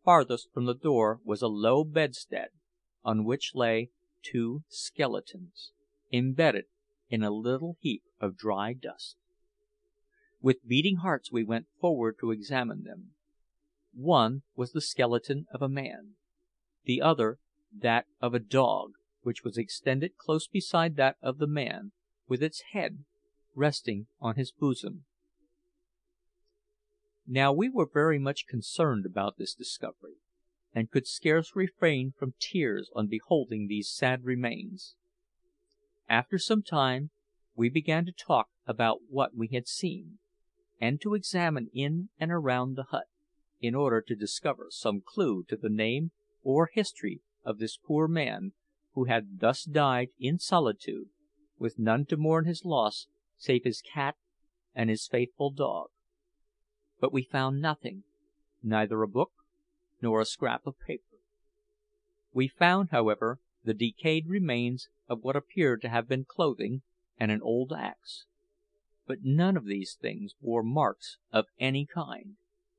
farthest from the door was a low bedstead, on which lay two skeletons, embedded in a little heap of dry dust. With beating hearts we went forward to examine them. One was the skeleton of a man, the other that of a dog, which was extended close beside that of the man, with its head resting on his bosom. Now we were very much concerned about this discovery, and could scarce refrain from tears on beholding these sad remains. After some time we began to talk about what we had seen, and to examine in and around the hut, in order to discover some clue to the name or history of this poor man who had thus died in solitude, with none to mourn his loss save his cat and his faithful dog. But we found nothing, neither a book nor a scrap of paper. We found, however, the decayed remains of what appeared to have been clothing and an old axe; but none of these things bore marks of any kind,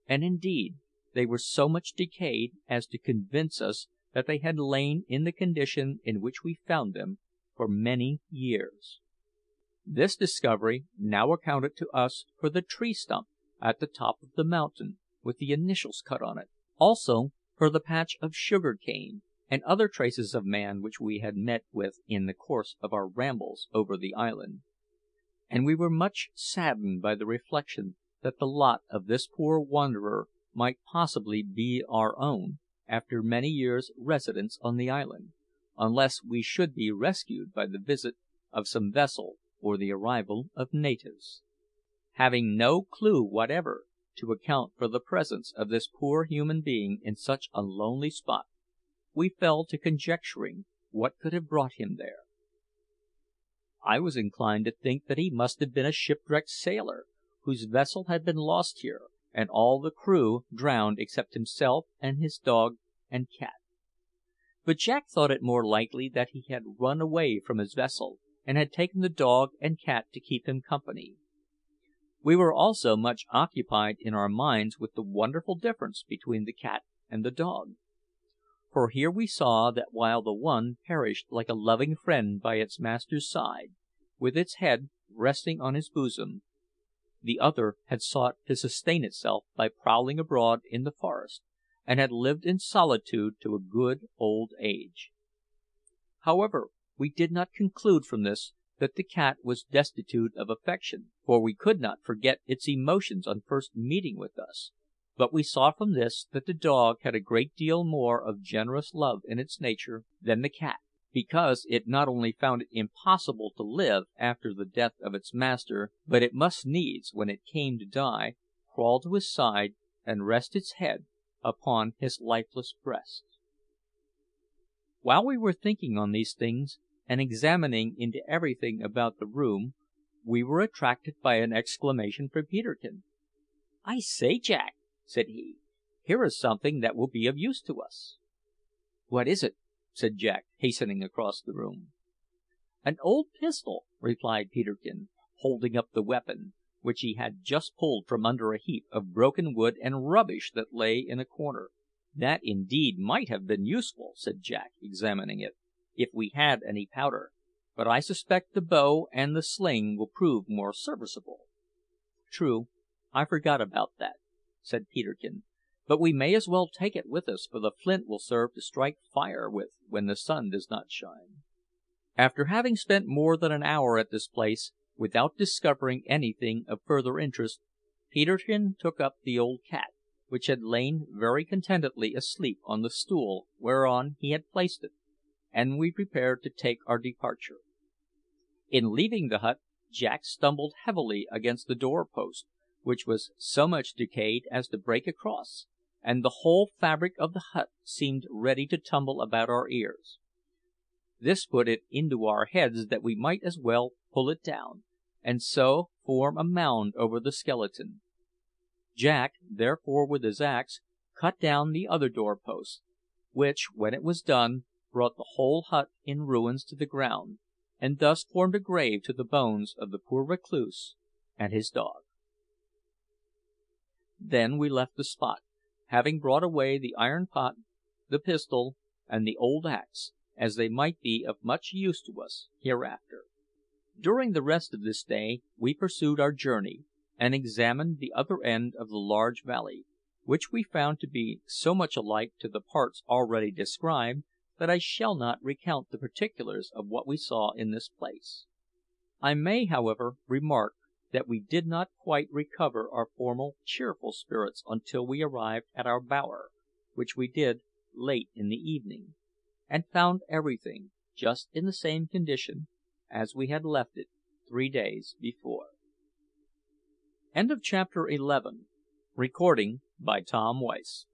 and indeed they were so much decayed as to convince us that they had lain in the condition in which we found them for many years. This discovery now accounted to us for the tree stump at the top of the mountain with the initials cut on it, also for the patch of sugar cane and other traces of man which we had met with in the course of our rambles over the island. And we were much saddened by the reflection that the lot of this poor wanderer might possibly be our own after many years' residence on the island, unless we should be rescued by the visit of some vessel or the arrival of natives. Having no clue whatever to account for the presence of this poor human being in such a lonely spot, we fell to conjecturing what could have brought him there. I was inclined to think that he must have been a shipwrecked sailor, whose vessel had been lost here, and all the crew drowned except himself and his dog and cat. But Jack thought it more likely that he had run away from his vessel, and had taken the dog and cat to keep him company. We were also much occupied in our minds with the wonderful difference between the cat and the dog. For here we saw that while the one perished like a loving friend by its master's side, with its head resting on his bosom, the other had sought to sustain itself by prowling abroad in the forest, and had lived in solitude to a good old age. However, we did not conclude from this that the cat was destitute of affection, for we could not forget its emotions on first meeting with us; but we saw from this that the dog had a great deal more of generous love in its nature than the cat, because it not only found it impossible to live after the death of its master, but it must needs, when it came to die, crawl to his side and rest its head upon his lifeless breast. While we were thinking on these things, and examining into everything about the room, we were attracted by an exclamation from Peterkin. "I say, Jack," said he, "here is something that will be of use to us." "What is it?" said Jack, hastening across the room. "An old pistol," replied Peterkin, holding up the weapon, which he had just pulled from under a heap of broken wood and rubbish that lay in a corner. "That indeed might have been useful," said Jack, examining it, "if we had any powder; but I suspect the bow and the sling will prove more serviceable." "True, I forgot about that," said Peterkin; "but we may as well take it with us, for the flint will serve to strike fire with when the sun does not shine." After having spent more than an hour at this place, without discovering anything of further interest, Peterkin took up the old cat, which had lain very contentedly asleep on the stool whereon he had placed it, and we prepared to take our departure. In leaving the hut, Jack stumbled heavily against the door post, which was so much decayed as to break across, and the whole fabric of the hut seemed ready to tumble about our ears. This put it into our heads that we might as well pull it down, and so form a mound over the skeleton. Jack, therefore, with his axe, cut down the other door posts, which, when it was done, brought the whole hut in ruins to the ground, and thus formed a grave to the bones of the poor recluse and his dog. Then we left the spot, having brought away the iron pot, the pistol, and the old axe, as they might be of much use to us hereafter. During the rest of this day we pursued our journey, and examined the other end of the large valley, which we found to be so much alike to the parts already described that I shall not recount the particulars of what we saw in this place. I may, however, remark that we did not quite recover our former cheerful spirits until we arrived at our bower, which we did late in the evening, and found everything just in the same condition as we had left it 3 days before. CHAPTER XII. Recording by Tom Weiss.